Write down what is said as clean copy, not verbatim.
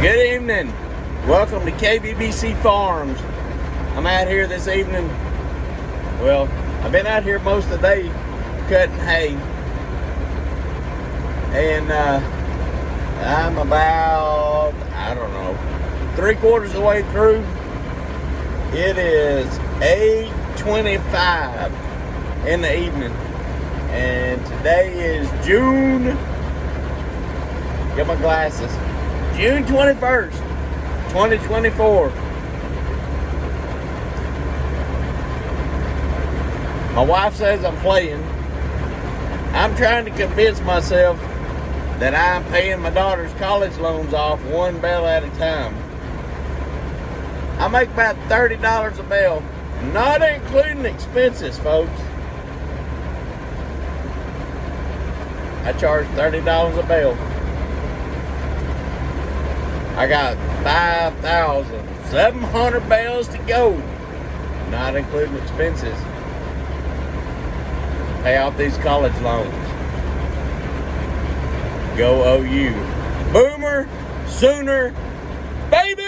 Good evening. Welcome to KBBC Farms. I'm out here this evening. Well, I've been out here most of the day cutting hay. And I'm about, I don't know, 3/4 of the way through. It is 8:25 in the evening. And today is June, get my glasses, June 21st, 2024. My wife says I'm playing. I'm trying to convince myself that I'm paying my daughter's college loans off one bale at a time. I make about $30 a bale, not including expenses, folks. I charge $30 a bale. I got 5,700 bales to go, not including expenses. Pay off these college loans. Go OU. Boomer, Sooner, baby!